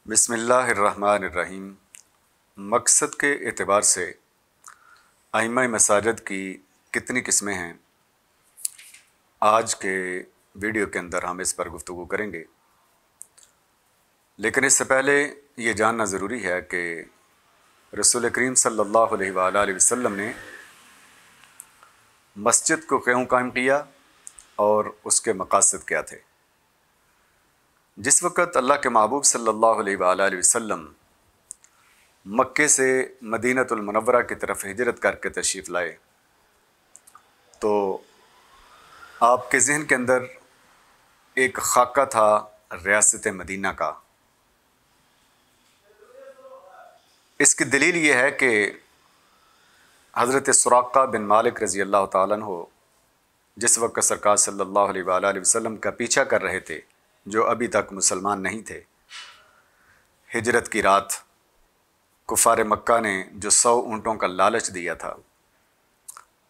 بسم اللہ الرحمن الرحیم۔ مقصد کے اعتبار سے ائمہ مساجد کی کتنی قسمیں ہیں، آج کے ویڈیو کے اندر ہم اس پر گفتگو کریں گے۔ لیکن اس سے پہلے یہ جاننا ضروری ہے کہ رسول کریم صلی اللہ علیہ وآلہ وسلم نے مسجد کو کیوں قائم کیا اور اس کے مقاصد کیا تھے۔ جس وقت اللہ کے محبوب صلی اللہ علیہ وآلہ وسلم مکے سے مدینۃ المنورہ کی طرف ہجرت کر کے تشریف لائے تو آپ کے ذہن کے اندر ایک خاکہ تھا ریاست مدینہ کا۔ اس کی دلیل یہ ہے کہ حضرت سراقہ بن مالک رضی اللہ تعالیٰ عنہ جس وقت سرکار صلی اللہ علیہ وآلہ وسلم کا پیچھا کر رہے تھے، جو ابھی تک مسلمان نہیں تھے، ہجرت کی رات کفار مکہ نے جو 100 اونٹوں کا لالچ دیا تھا،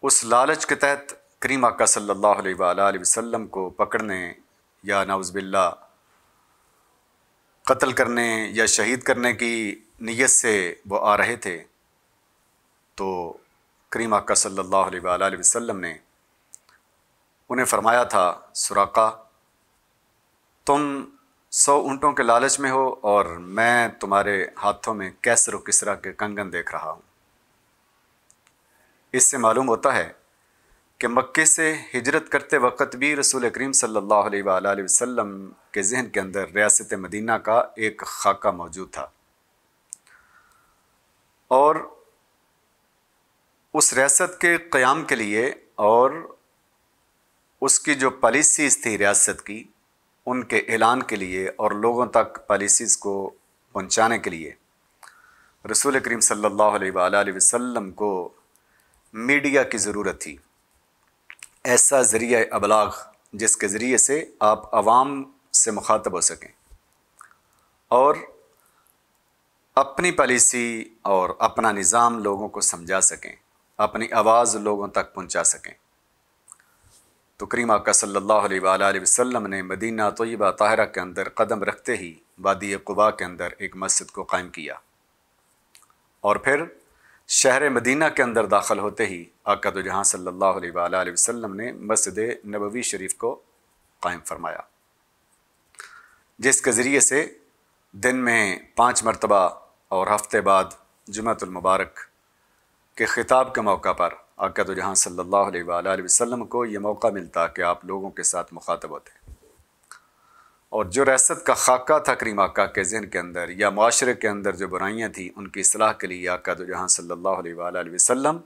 اس لالچ کے تحت کریم آقا صلی اللہ علیہ وآلہ وسلم کو پکڑنے یا نعوذ باللہ قتل کرنے یا شہید کرنے کی نیت سے وہ آ رہے تھے، تو کریم آقا صلی اللہ علیہ وآلہ وسلم نے انہیں فرمایا تھا، سراقہ تم 100 اونٹوں کے لالچ میں ہو اور میں تمہارے ہاتھوں میں کیسر و کسریٰ کے کنگن دیکھ رہا ہوں۔ اس سے معلوم ہوتا ہے کہ مکے سے ہجرت کرتے وقت بھی رسول کریم صلی اللہ علیہ وآلہ وسلم کے ذہن کے اندر ریاست مدینہ کا ایک خاکہ موجود تھا، اور اس ریاست کے قیام کے لیے اور اس کی جو پالیسیز تھی ریاست کی، ان کے اعلان کے لیے اور لوگوں تک پالیسیز کو پہنچانے کے لیے رسول کریم صلی اللہ علیہ وآلہ وسلم کو میڈیا کی ضرورت تھی، ایسا ذریعہ ابلاغ جس کے ذریعے سے آپ عوام سے مخاطب ہو سکیں اور اپنی پالیسی اور اپنا نظام لوگوں کو سمجھا سکیں، اپنی آواز لوگوں تک پہنچا سکیں۔ تو کریم آقا صلی اللہ علیہ وآلہ وسلم نے مدینہ طیبہ طاہرہ کے اندر قدم رکھتے ہی وادی قباء کے اندر ایک مسجد کو قائم کیا، اور پھر شہر مدینہ کے اندر داخل ہوتے ہی آقا دو جہاں صلی اللہ علیہ وآلہ وسلم نے مسجد نبوی شریف کو قائم فرمایا، جس کے ذریعے سے دن میں 5 مرتبہ اور ہفتے بعد جمعۃ المبارک کے خطاب کے موقع پر آقا دو جہاں صلی اللہ علیہ وآلہ وسلم کو یہ موقع ملتا کہ آپ لوگوں کے ساتھ مخاطب ہوتے، اور جو ریاست کا خاکہ تھا کریم آقا کے ذہن کے اندر یا معاشرے کے اندر جو برائیاں تھیں، ان کی اصلاح کے لیے آقا دو جہاں صلی اللہ علیہ وآلہ وسلم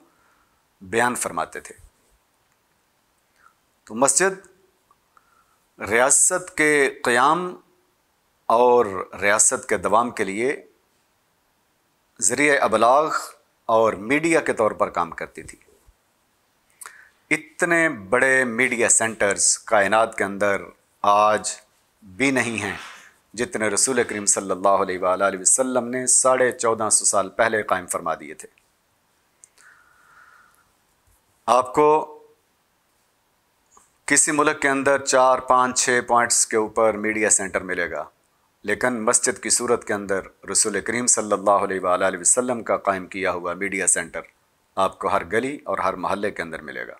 بیان فرماتے تھے۔ تو مسجد ریاست کے قیام اور ریاست کے دوام کے لیے ذریعہ ابلاغ اور میڈیا کے طور پر کام کرتی تھی۔ اتنے بڑے میڈیا سینٹرز کائنات کے اندر آج بھی نہیں ہیں جتنے رسول کریم صلی اللہ علیہ وآلہ وسلم نے 1450 سال پہلے قائم فرما دیے تھے۔ آپ کو کسی ملک کے اندر 4 5 6 پوائنٹس کے اوپر میڈیا سینٹر ملے گا، لیکن مسجد کی صورت کے اندر رسول کریم صلی اللہ علیہ وآلہ وسلم کا قائم کیا ہوا میڈیا سینٹر آپ کو ہر گلی اور ہر محلے کے اندر ملے گا۔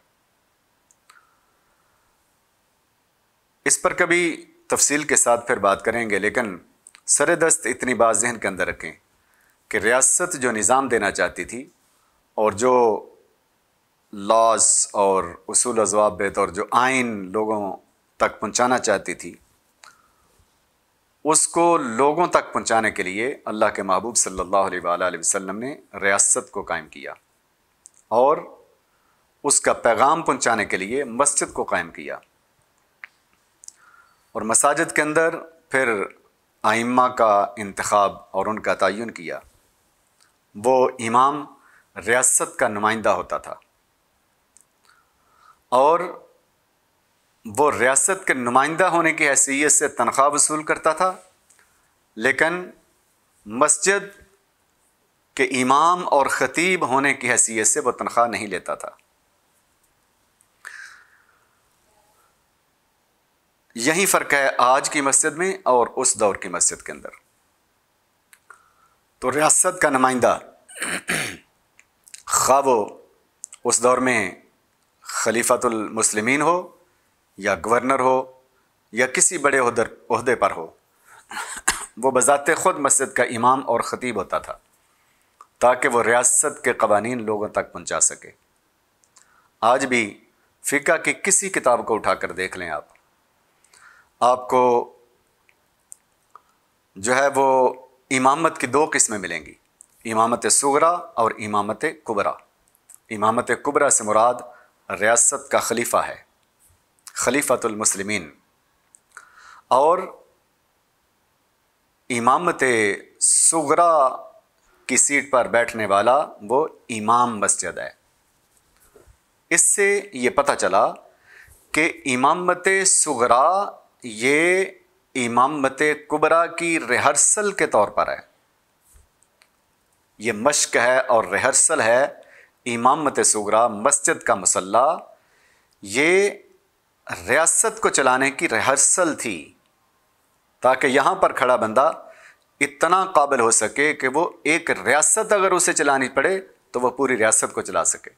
اس پر کبھی تفصیل کے ساتھ پھر بات کریں گے، لیکن سر دست اتنی بات ذہن کے اندر رکھیں کہ ریاست جو نظام دینا چاہتی تھی اور جو لاز اور اصول و ضوابط اور جو آئین لوگوں تک پہنچانا چاہتی تھی، اس کو لوگوں تک پہنچانے کے لیے اللہ کے محبوب صلی اللہ علیہ وآلہ وسلم نے ریاست کو قائم کیا، اور اس کا پیغام پہنچانے کے لیے مسجد کو قائم کیا، اور مساجد کے اندر پھر ائمہ کا انتخاب اور ان کا تعین کیا۔ وہ امام ریاست کا نمائندہ ہوتا تھا، اور وہ ریاست کے نمائندہ ہونے کی حیثیت سے تنخواہ وصول کرتا تھا، لیکن مسجد کے امام اور خطیب ہونے کی حیثیت سے وہ تنخواہ نہیں لیتا تھا۔ یہی فرق ہے آج کی مسجد میں اور اس دور کی مسجد کے اندر۔ تو ریاست کا نمائندہ خواہ وہ اس دور میں خلیفۃ المسلمین ہو یا گورنر ہو یا کسی بڑے عہدے پر ہو، وہ بذات خود مسجد کا امام اور خطیب ہوتا تھا تاکہ وہ ریاست کے قوانین لوگوں تک پہنچا سکے۔ آج بھی فقہ کی کسی کتاب کو اٹھا کر دیکھ لیں آپ کو جو ہے وہ امامت کی دو قسمیں ملیں گی، امامت صغریٰ اور امامت کبریٰ۔ امامت کبریٰ سے مراد ریاست کا خلیفہ ہے، خلیفۃ المسلمین، اور امامت صغریٰ کی سیٹ پر بیٹھنے والا وہ امام مسجد ہے۔ اس سے یہ پتہ چلا کہ امامت صغریٰ یہ امامت کبریٰ کی ریہرسل کے طور پر ہے، یہ مشق ہے اور ریہرسل ہے۔ امامت صغریٰ مسجد کا مصلی یہ ریاست کو چلانے کی ریہرسل تھی، تاکہ یہاں پر کھڑا بندہ اتنا قابل ہو سکے کہ وہ ایک ریاست اگر اسے چلانی پڑے تو وہ پوری ریاست کو چلا سکے۔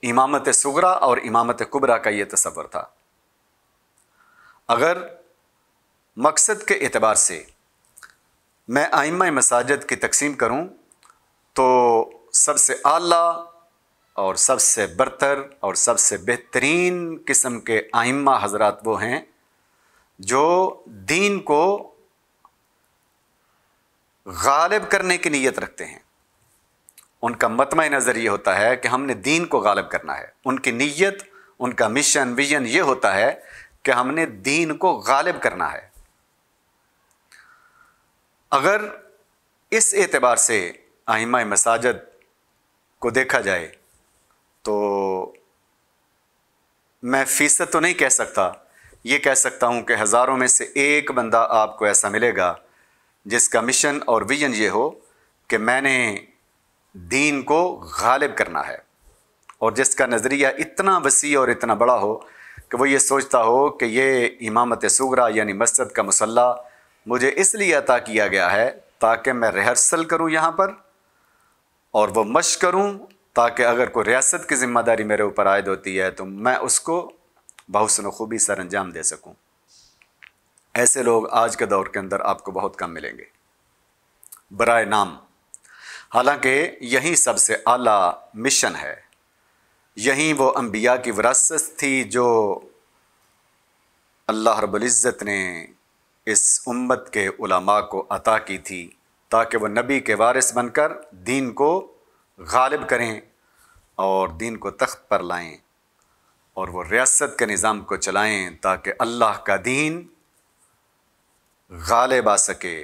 امامت صغریٰ اور امامت کبریٰ کا یہ تصور تھا۔ اگر مقصد کے اعتبار سے میں ائمہ مساجد کی تقسیم کروں تو سب سے اعلیٰ اور سب سے برتر اور سب سے بہترین قسم کے ائمہ حضرات وہ ہیں جو دین کو غالب کرنے کی نیت رکھتے ہیں۔ ان کا مطمع نظر یہ ہوتا ہے کہ ہم نے دین کو غالب کرنا ہے۔ ان کی نیت، ان کا مشن، ویژن یہ ہوتا ہے کہ ہم نے دین کو غالب کرنا ہے۔ اگر اس اعتبار سے ائمہ مساجد کو دیکھا جائے تو میں فیصد تو نہیں کہہ سکتا، یہ کہہ سکتا ہوں کہ ہزاروں میں سے ایک بندہ آپ کو ایسا ملے گا جس کا مشن اور ویژن یہ ہو کہ میں نے دین کو غالب کرنا ہے، اور جس کا نظریہ اتنا وسیع اور اتنا بڑا ہو کہ وہ یہ سوچتا ہو کہ یہ امامت صغریٰ یعنی مسجد کا مصلی مجھے اس لیے عطا کیا گیا ہے تاکہ میں ریہرسل کروں یہاں پر اور وہ مشق کروں، تاکہ اگر کوئی ریاست کی ذمہ داری میرے اوپر عائد ہوتی ہے تو میں اس کو بحسن و خوبی سر انجام دے سکوں۔ ایسے لوگ آج کے دور کے اندر آپ کو بہت کم ملیں گے برائے نام، حالانکہ یہی سب سے اعلیٰ مشن ہے، یہی وہ انبیاء کی وراثت تھی جو اللہ رب العزت نے اس امت کے علماء کو عطا کی تھی تاکہ وہ نبی کے وارث بن کر دین کو غالب کریں اور دین کو تخت پر لائیں اور وہ ریاست کے نظام کو چلائیں تاکہ اللہ کا دین غالب آ سکے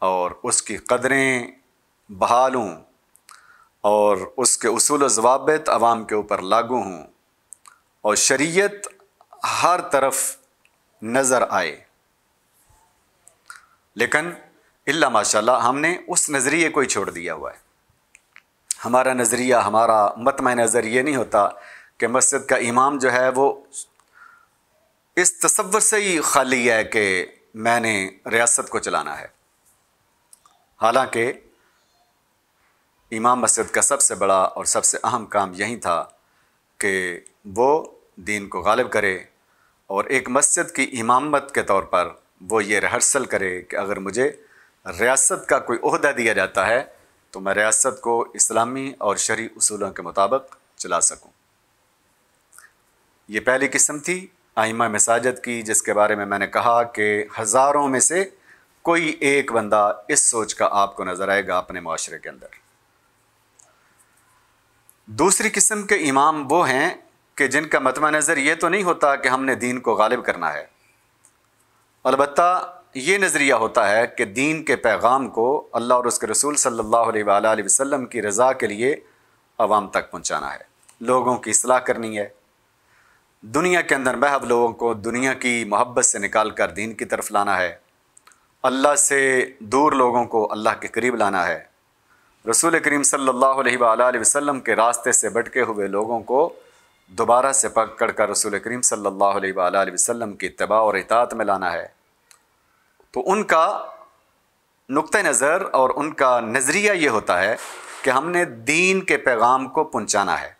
اور اس کی قدریں بحال ہوں اور اس کے اصول و ضوابط عوام کے اوپر لاگو ہوں اور شریعت ہر طرف نظر آئے۔ لیکن الا ماشاءاللہ ہم نے اس نظریے کو ہی چھوڑ دیا ہوا ہے۔ ہمارا نظریہ، ہمارا مطمع نظر یہ نہیں ہوتا کہ مسجد کا امام جو ہے وہ اس تصور سے ہی خالی ہے کہ میں نے ریاست کو چلانا ہے، حالانکہ امام مسجد کا سب سے بڑا اور سب سے اہم کام یہی تھا کہ وہ دین کو غالب کرے اور ایک مسجد کی امامت کے طور پر وہ یہ ریہرسل کرے کہ اگر مجھے ریاست کا کوئی عہدہ دیا جاتا ہے تو میں ریاست کو اسلامی اور شرعی اصولوں کے مطابق چلا سکوں۔ یہ پہلی قسم تھی ائمہ مساجد کی، جس کے بارے میں نے کہا کہ ہزاروں میں سے کوئی ایک بندہ اس سوچ کا آپ کو نظر آئے گا اپنے معاشرے کے اندر۔ دوسری قسم کے امام وہ ہیں کہ جن کا مطمع نظر یہ تو نہیں ہوتا کہ ہم نے دین کو غالب کرنا ہے، البتہ یہ نظریہ ہوتا ہے کہ دین کے پیغام کو اللہ اور اس کے رسول صلی اللہ علیہ وآلہ وسلم کی رضا کے لیے عوام تک پہنچانا ہے، لوگوں کی اصلاح کرنی ہے، دنیا کے اندر محو لوگوں کو دنیا کی محبت سے نکال کر دین کی طرف لانا ہے، اللہ سے دور لوگوں کو اللہ کے قریب لانا ہے، رسول کریم صلی اللہ علیہ وآلہ وسلم کے راستے سے بھٹکے ہوئے لوگوں کو دوبارہ سے پکڑ کر رسول کریم صلی اللہ علیہ وآلہ وسلم کی اتباع اور اطاعت میں لانا ہے۔ تو ان کا نقطہ نظر اور ان کا نظریہ یہ ہوتا ہے کہ ہم نے دین کے پیغام کو پہنچانا ہے،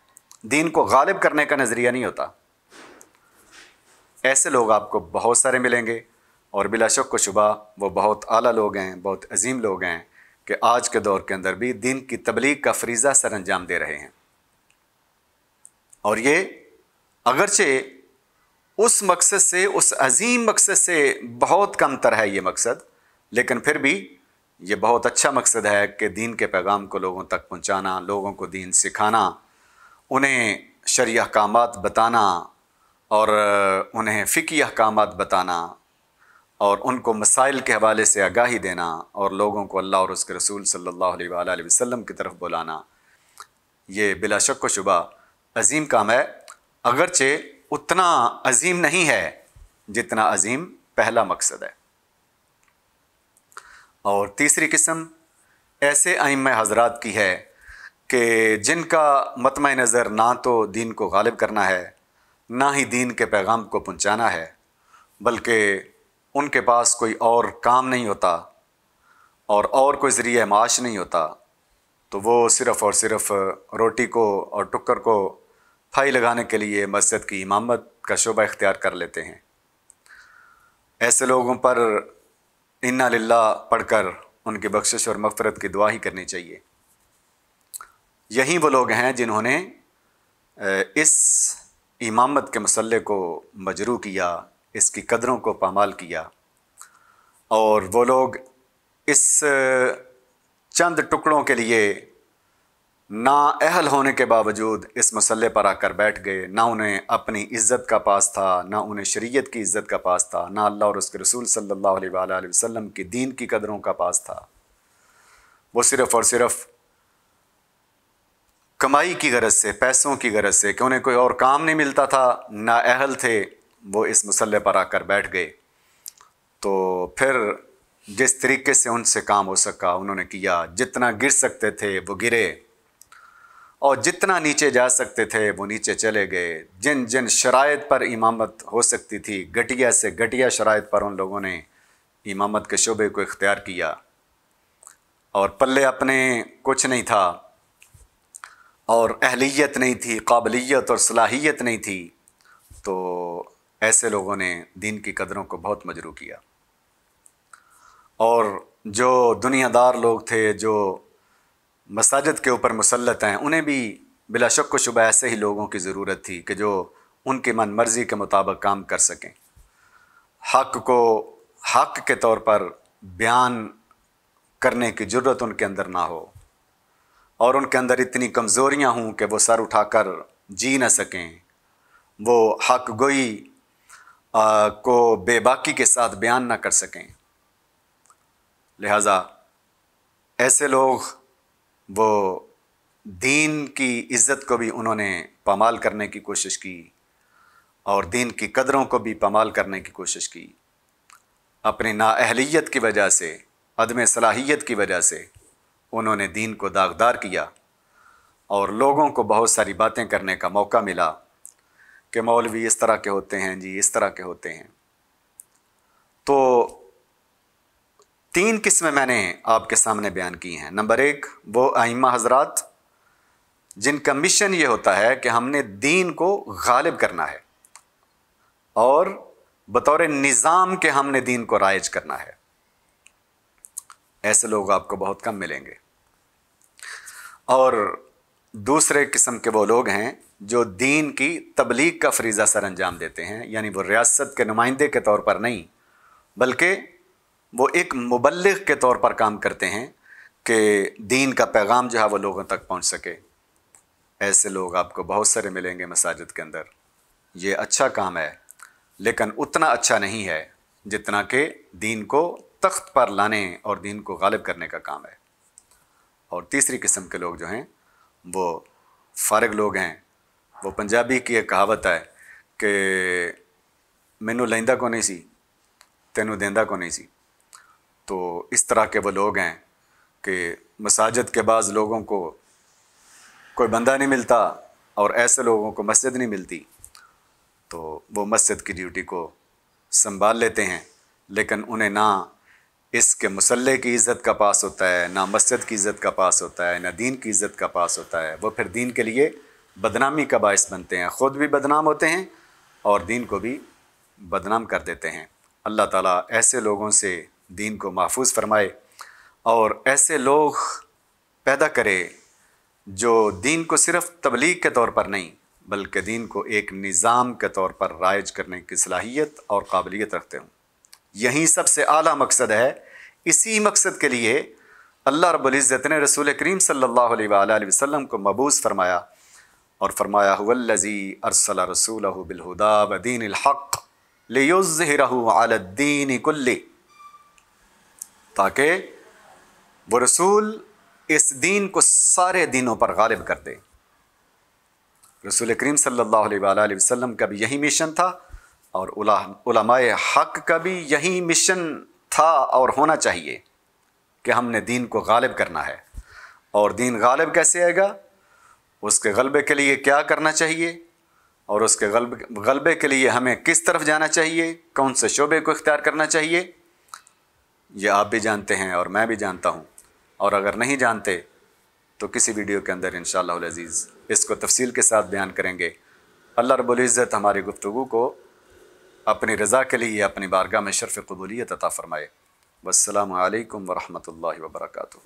دین کو غالب کرنے کا نظریہ نہیں ہوتا۔ ایسے لوگ آپ کو بہت سارے ملیں گے، اور بلا شک و شبہ وہ بہت اعلیٰ لوگ ہیں، بہت عظیم لوگ ہیں کہ آج کے دور کے اندر بھی دین کی تبلیغ کا فریضہ سر انجام دے رہے ہیں۔ اور یہ اگرچہ اس مقصد سے، اس عظیم مقصد سے بہت کم تر ہے یہ مقصد، لیکن پھر بھی یہ بہت اچھا مقصد ہے کہ دین کے پیغام کو لوگوں تک پہنچانا، لوگوں کو دین سکھانا، انہیں شرعی احکامات بتانا، اور انہیں فقہی احکامات بتانا، اور ان کو مسائل کے حوالے سے آگاہی دینا، اور لوگوں کو اللہ اور اس کے رسول صلی اللہ علیہ وآلہ وسلم کی طرف بلانا۔ یہ بلا شک و شبہ عظیم کام ہے، اگرچہ اتنا عظیم نہیں ہے جتنا عظیم پہلا مقصد ہے۔ اور تیسری قسم ایسے ائمہ حضرات کی ہے کہ جن کا مطمع نظر نہ تو دین کو غالب کرنا ہے، نہ ہی دین کے پیغام کو پہنچانا ہے، بلکہ ان کے پاس کوئی اور کام نہیں ہوتا اور کوئی ذریعہ معاش نہیں ہوتا، تو وہ صرف اور صرف روٹی کو اور ٹکر کو پھائی لگانے کے لیے مسجد کی امامت کا شعبہ اختیار کر لیتے ہیں۔ ایسے لوگوں پر انا للہ پڑھ کر ان کی بخشش اور مغفرت کی دعا ہی کرنی چاہیے۔ یہی وہ لوگ ہیں جنہوں نے اس امامت کے مسئلے کو مجروح کیا، اس کی قدروں کو پامال کیا، اور وہ لوگ اس چند ٹکڑوں کے لیے نااہل ہونے کے باوجود اس مسئلے پر آ کر بیٹھ گئے۔ نہ انہیں اپنی عزت کا پاس تھا، نہ انہیں شریعت کی عزت کا پاس تھا، نہ اللہ اور اس کے رسول صلی اللہ علیہ وآلہ وسلم کی دین کی قدروں کا پاس تھا۔ وہ صرف اور صرف کمائی کی غرض سے، پیسوں کی غرض سے، کہ انہیں کوئی اور کام نہیں ملتا تھا، نااہل تھے، وہ اس مسئلے پر آ کر بیٹھ گئے۔ تو پھر جس طریقے سے ان سے کام ہو سکا انہوں نے کیا، جتنا گر سکتے تھے وہ گرے، اور جتنا نیچے جا سکتے تھے وہ نیچے چلے گئے۔ جن جن شرائط پر امامت ہو سکتی تھی، گھٹیا سے گھٹیا شرائط پر ان لوگوں نے امامت کے شعبے کو اختیار کیا، اور پلے اپنے کچھ نہیں تھا، اور اہلیت نہیں تھی، قابلیت اور صلاحیت نہیں تھی، تو ایسے لوگوں نے دین کی قدروں کو بہت مجروح کیا۔ اور جو دنیا دار لوگ تھے، جو مساجد کے اوپر مسلط ہیں، انہیں بھی بلا شک و شبہ ایسے ہی لوگوں کی ضرورت تھی کہ جو ان کی من مرضی کے مطابق کام کر سکیں، حق کو حق کے طور پر بیان کرنے کی جرت ان کے اندر نہ ہو، اور ان کے اندر اتنی کمزوریاں ہوں کہ وہ سر اٹھا کر جی نہ سکیں، وہ حق گوئی کو بے باکی کے ساتھ بیان نہ کر سکیں۔ لہٰذا ایسے لوگ وہ دین کی عزت کو بھی انہوں نے پامال کرنے کی کوشش کی، اور دین کی قدروں کو بھی پامال کرنے کی کوشش کی۔ اپنی نااہلیت کی وجہ سے، عدم صلاحیت کی وجہ سے انہوں نے دین کو داغدار کیا، اور لوگوں کو بہت ساری باتیں کرنے کا موقع ملا کہ مولوی اس طرح کے ہوتے ہیں جی، اس طرح کے ہوتے ہیں۔ تو 3 قسمیں میں نے آپ کے سامنے بیان کی ہیں۔ نمبر 1، وہ ائمہ حضرات جن کا مشن یہ ہوتا ہے کہ ہم نے دین کو غالب کرنا ہے، اور بطور نظام کے ہم نے دین کو رائج کرنا ہے۔ ایسے لوگ آپ کو بہت کم ملیں گے۔ اور دوسرے قسم کے وہ لوگ ہیں جو دین کی تبلیغ کا فریضہ سر انجام دیتے ہیں، یعنی وہ ریاست کے نمائندے کے طور پر نہیں، بلکہ وہ ایک مبلغ کے طور پر کام کرتے ہیں کہ دین کا پیغام جو ہے وہ لوگوں تک پہنچ سکے۔ ایسے لوگ آپ کو بہت سارے ملیں گے مساجد کے اندر۔ یہ اچھا کام ہے، لیکن اتنا اچھا نہیں ہے جتنا کہ دین کو تخت پر لانے اور دین کو غالب کرنے کا کام ہے۔ اور تیسری قسم کے لوگ جو ہیں وہ فارغ لوگ ہیں۔ وہ پنجابی کی ایک کہاوت ہے کہ مینوں لیندا کو نہیں سی تینوں دیندا کو نہیں سی۔ تو اس طرح کے وہ لوگ ہیں کہ مساجد کے بعض لوگوں کو کوئی بندہ نہیں ملتا، اور ایسے لوگوں کو مسجد نہیں ملتی، تو وہ مسجد کی ڈیوٹی کو سنبھال لیتے ہیں، لیکن انہیں نہ اس کے مسلح کی عزت کا پاس ہوتا ہے، نہ مسجد کی عزت کا پاس ہوتا ہے، نہ دین کی عزت کا پاس ہوتا ہے، وہ پھر دین کے لیے بدنامی کا باعث بنتے ہیں، خود بھی بدنام ہوتے ہیں اور دین کو بھی بدنام کر دیتے ہیں۔ اللہ تعالیٰ ایسے لوگوں سے دین کو محفوظ فرمائے اور ایسے لوگ پیدا کرے جو دین کو صرف تبلیغ کے طور پر نہیں بلکہ دین کو ایک نظام کے طور پر رائج کرنے کی صلاحیت اور قابلیت رکھتے ہوں۔ یہی سب سے اعلیٰ مقصد ہے۔ اسی مقصد کے لیے اللہ رب العزت نے رسول کریم صلی اللہ علیہ وآلہ وسلم کو مبعوث فرمایا اور فرمایا هو الذی ارسل رسولہ بالہدی ودین الحق لیظہرہ علی الدین کلہ، تاکہ وہ رسول اس دین کو سارے دینوں پر غالب کر دے۔ رسول کریم صلی اللہ علیہ وآلہ وسلم کا بھی یہی مشن تھا اور علماء حق کا بھی یہی مشن تھا اور ہونا چاہیے کہ ہم نے دین کو غالب کرنا ہے۔ اور دین غالب کیسے آئے گا؟ اس کے غلبے کے لیے کیا کرنا چاہیے اور اس کے غلبے کے لیے ہمیں کس طرف جانا چاہیے، کون سے شعبے کو اختیار کرنا چاہیے، یہ آپ بھی جانتے ہیں اور میں بھی جانتا ہوں، اور اگر نہیں جانتے تو کسی ویڈیو کے اندر انشاءاللہ العزیز اس کو تفصیل کے ساتھ بیان کریں گے۔ اللہ رب العزت ہماری گفتگو کو اپنی رضا کے لیے اپنی بارگاہ میں شرف قبولیت عطا فرمائے۔ والسلام علیکم ورحمۃ اللہ وبرکاتہ۔